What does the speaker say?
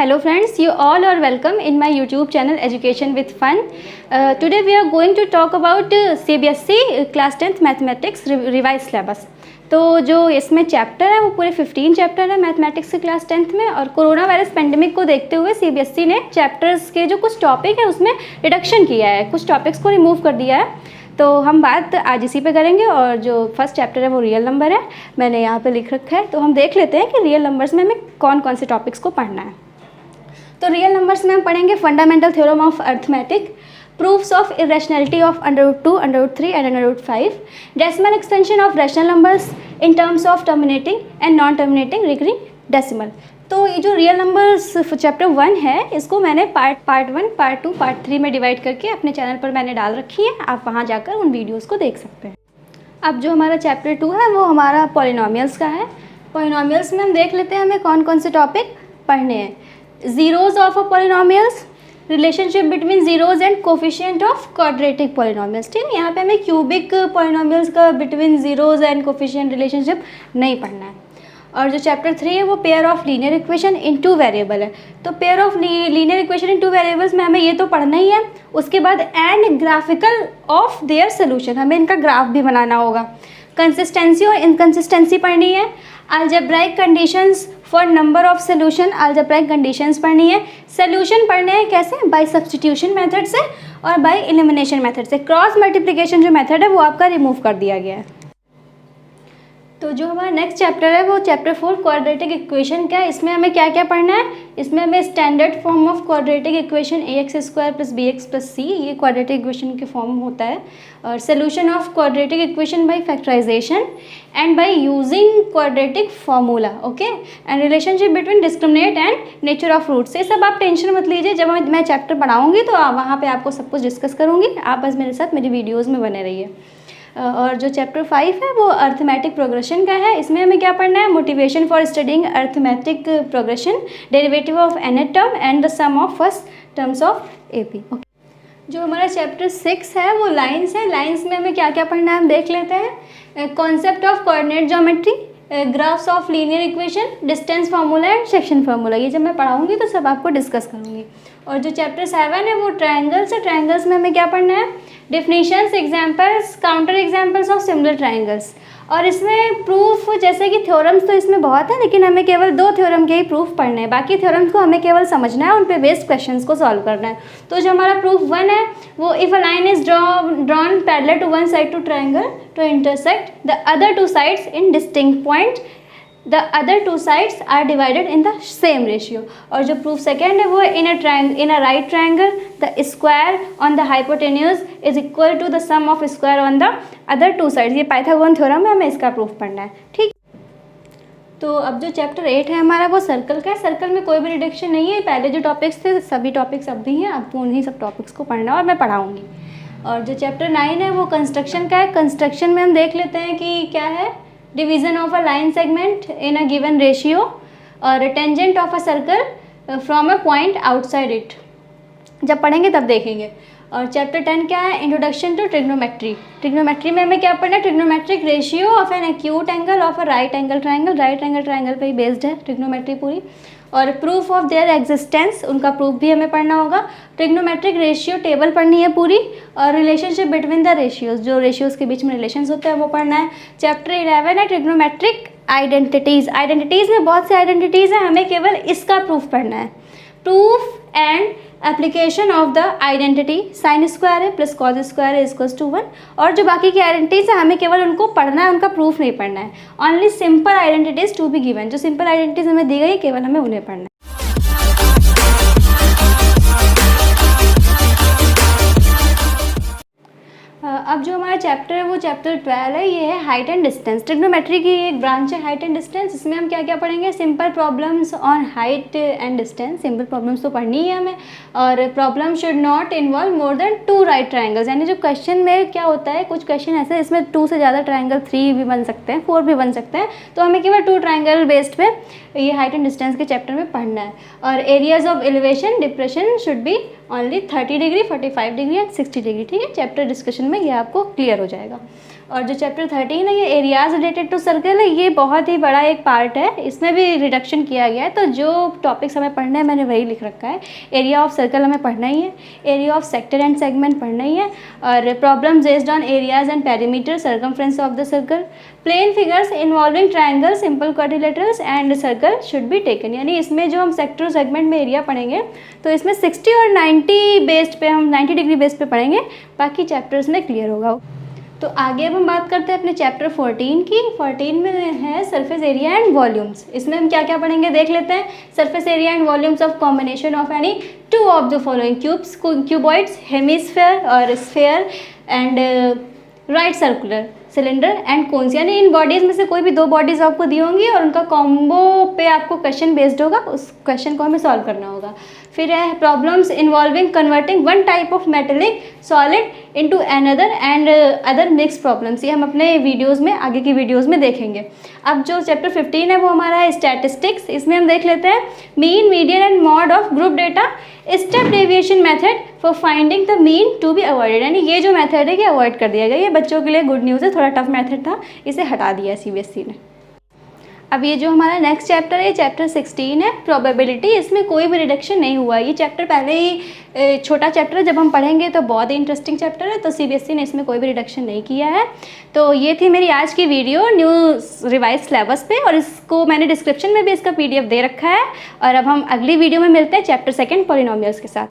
Hello friends, you all are welcome in my YouTube channel Education with Fun. Today we are going to talk about CBSE class 10th mathematics revise syllabus. तो जो इसमें chapter है वो पूरे 15 chapter है mathematics के class 10th में, और कोरोना वायरस पेंडेमिक को देखते हुए CBSE ने चैप्टर्स के जो कुछ टॉपिक है उसमें रिडक्शन किया है, कुछ टॉपिक्स को रिमूव कर दिया है। तो हम बात आज इसी पे करेंगे, और जो फर्स्ट चैप्टर है वो रियल नंबर है, मैंने यहाँ पे लिख रखा है। तो हम देख लेते हैं कि रियल नंबर्स में हमें कौन कौन से टॉपिक्स को पढ़ना है। तो रियल नंबर्स में हम पढ़ेंगे fundamental theorem of arithmetic, proofs of irrationality of √2, √3 and √5, decimal extension of rational numbers in terms of terminating and non terminating recurring decimal. तो ये जो रियल नंबर्स चैप्टर 1 है इसको मैंने पार्ट 1, पार्ट 2, पार्ट 3 में डिवाइड करके अपने चैनल पर मैंने डाल रखी है, आप वहाँ जाकर उन वीडियोज़ को देख सकते हैं। अब जो हमारा चैप्टर 2 है वो हमारा पॉलिनोमियल्स का है। पॉलिनोमियल्स में हम देख लेते हैं हमें कौन कौन से टॉपिक पढ़ने हैं। Zeros of a polynomials, relationship between zeros and coefficient of quadratic polynomials. ठीक है, यहाँ पे हमें क्यूबिक पॉलिनोमियल्स का between zeros and coefficient relationship नहीं पढ़ना है। और जो चैप्टर 3 है वो pair of linear equation in 2 variable है। तो pair of linear equation in 2 variables में हमें ये तो पढ़ना ही है, उसके बाद and graphical of their solution, हमें इनका ग्राफ भी बनाना होगा। कंसिस्टेंसी और इनकंसिस्टेंसी पढ़नी है। Algebraic conditions for number of solution, algebraic conditions पढ़नी है। सोल्यूशन पढ़ने हैं कैसे, बाय सब्स्टिट्यूशन मेथड से और बाय एलिमिनेशन मेथड से। क्रॉस मल्टीप्लिकेशन जो मेथड है वो आपका रिमूव कर दिया गया है। तो जो हमारा नेक्स्ट चैप्टर है वो चैप्टर 4 क्वाड्रेटिक इक्वेशन का है। इसमें हमें क्या क्या पढ़ना है, इसमें हमें standard form of quadratic equation ax² + bx + c, ये क्वाड्रेटिक इक्वेशन के फॉर्म होता है। और solution of quadratic equation by factorisation and by using quadratic formula, okay, and relationship between discriminant and nature of roots. ये सब आप tension मत लीजिए, जब मैं चैप्टर पढ़ाऊँगी तो वहाँ पर आपको सब कुछ डिस्कस करूँगी, आप बस मेरे साथ मेरी वीडियोज़ में बने रहिए। और जो चैप्टर 5 है वो अर्थमेटिक प्रोग्रेशन का है। इसमें हमें क्या पढ़ना है, motivation for studying arithmetic progression, derivative of nth term and the sum of first terms of AP। जो हमारा चैप्टर 6 है वो लाइंस है। लाइंस में हमें क्या क्या पढ़ना है हम देख लेते हैं। Concept of coordinate geometry, graphs of linear equation, distance formula and section formula, ये जब मैं पढ़ाऊँगी तो सब आपको डिस्कस करूँगी। और जो चैप्टर 7 है वो ट्रायंगल्स है। ट्रायंगल्स में हमें क्या पढ़ना है, definitions, examples, counter examples of similar triangles. और इसमें प्रूफ जैसे कि थ्योरम्स तो इसमें बहुत है, लेकिन हमें केवल 2 थ्योरम के ही प्रूफ पढ़ने हैं, बाकी थ्योरम्स को हमें केवल समझना है, उन पे बेस्ड क्वेश्चंस को सॉल्व करना है। तो जो हमारा प्रूफ 1 है वो if a line is drawn parallel to one side to triangle to intersect the other 2 sides in distinct point, the other 2 sides are divided in the same ratio। और जो प्रूफ सेकेंड है वो in a right triangle the square on the hypotenuse is equal to the sum of square on the other 2 sides। ये Pythagorean theorem है, हमें इसका proof पढ़ना है। ठीक, तो अब जो चैप्टर 8 है हमारा वो सर्कल का है। सर्कल में कोई भी रिडक्शन नहीं है, पहले जो टॉपिक्स थे सभी टॉपिक्स अब भी हैं, आपको उन्हीं सब टॉपिक्स को पढ़ना है और मैं पढ़ाऊँगी। और जो चैप्टर 9 है वो कंस्ट्रक्शन का है। कंस्ट्रक्शन में हम देख लेते हैं कि क्या है, division of a line segment in a given ratio और tangent of a circle from a point outside it, जब पढ़ेंगे तब देखेंगे। और चैप्टर 10 क्या है, इंट्रोडक्शन टू ट्रिग्नोमेट्री। ट्रिग्नोमेट्री में हमें क्या पढ़ना है, trigonometric ratio of an acute angle of a right angle triangle. Right angle triangle पे ही बेस्ड है ट्रिग्नोमेट्री पूरी। और प्रूफ ऑफ देयर एग्जिस्टेंस, उनका प्रूफ भी हमें पढ़ना होगा। ट्रिग्नोमेट्रिक रेशियो टेबल पढ़नी है पूरी, और रिलेशनशिप बिटवीन द रेशियोज़, जो रेशियोज़ के बीच में रिलेशंस होते हैं वो पढ़ना है। चैप्टर 11 है ट्रिग्नोमेट्रिक आइडेंटिटीज़। आइडेंटिटीज़ में बहुत सी आइडेंटिटीज़ हैं, हमें केवल इसका प्रूफ पढ़ना है। Proof and application of the identity sine square है प्लस कॉस स्क्वायर है इक्वल्स टू 1। और जो बाकी की आइडेंटिटीज है हमें केवल उनको पढ़ना है, उनका प्रूफ नहीं पढ़ना है। Only simple identities to be given, जो सिंपल आइडेंटिटीज हमें दी गई केवल हमें उन्हें पढ़ना है। अब जो हमारा चैप्टर है वो चैप्टर 12 है, ये है हाइट एंड डिस्टेंस। ट्रिग्नोमेट्री की एक ब्रांच है हाइट एंड डिस्टेंस। इसमें हम क्या क्या पढ़ेंगे, simple problems on height and distance. Simple problems तो पढ़नी ही है हमें, और problem should not involve more than 2 right triangles. यानी जो क्वेश्चन में क्या होता है, कुछ क्वेश्चन ऐसे इसमें 2 से ज़्यादा ट्राइंगल, 3 भी बन सकते हैं, 4 भी बन सकते हैं, तो हमें केवल 2 ट्राइंगल बेस्ड पे ये हाइट एंड डिस्टेंस के चैप्टर में पढ़ना है। और areas of elevation depression should be only 30 degree, 45 degree and 60 degree. ठीक है, चैप्टर डिस्कशन में ये आपको क्लियर हो जाएगा। और जो चैप्टर 13 है ये एरियाज रिलेटेड टू सर्कल है, ये बहुत ही बड़ा एक पार्ट है, इसमें भी रिडक्शन किया गया है। तो जो टॉपिक्स हमें पढ़ना है मैंने वही लिख रखा है। एरिया ऑफ सर्कल हमें पढ़ना ही है, area of sector and segment पढ़ना ही है, और problems based on areas and perimeter, circumference of the circle, plane figures involving triangle, simple quadrilaterals and circle should be taken. यानी इसमें जो हम सेक्टर सेगमेंट में एरिया पढ़ेंगे तो इसमें 60 और 90 बेस्ड पे, हम 90 डिग्री बेस्ड पे पढ़ेंगे, बाकी चैप्टर्स में क्लियर होगा। तो आगे अब हम बात करते हैं अपने चैप्टर 14 की। 14 में है सरफेस एरिया एंड वॉल्यूम्स। इसमें हम क्या क्या पढ़ेंगे देख लेते हैं। Surface area and volumes of combination of any two of the following cubes, cuboids, hemisphere और sphere and right circular, cylinder and cones. यानी इन बॉडीज़ में से कोई भी दो बॉडीज़ आपको दी होंगी और उनका कॉम्बो पे आपको क्वेश्चन बेस्ड होगा, उस क्वेश्चन को हमें सॉल्व करना होगा। फिर है problems involving converting one type of metallic solid into another and other mix problems. ये हम अपने वीडियोज़ में, आगे की वीडियोज़ में देखेंगे। अब जो चैप्टर 15 है वो हमारा है स्टैटिस्टिक्स। इसमें हम देख लेते हैं mean, median and mode of group data, step deviation method for finding the mean to be avoided. यानी ये जो मेथड है ये अवॉइड कर दिया गया। ये बच्चों के लिए गुड न्यूज़ है, थोड़ा टफ मेथड था, इसे हटा दिया CBSE ने। अब ये जो हमारा नेक्स्ट चैप्टर है, चैप्टर 16 है प्रोबेबिलिटी। इसमें कोई भी रिडक्शन नहीं हुआ है। ये चैप्टर पहले ही छोटा चैप्टर है, जब हम पढ़ेंगे तो बहुत ही इंटरेस्टिंग चैप्टर है, तो CBSE ने इसमें कोई भी रिडक्शन नहीं किया है। तो ये थी मेरी आज की वीडियो न्यू रिवाइज सिलेबस पे, और इसको मैंने डिस्क्रिप्शन में भी इसका PDF दे रखा है। और अब हम अगली वीडियो में मिलते हैं चैप्टर 2 पॉलिनोमियल्स के साथ।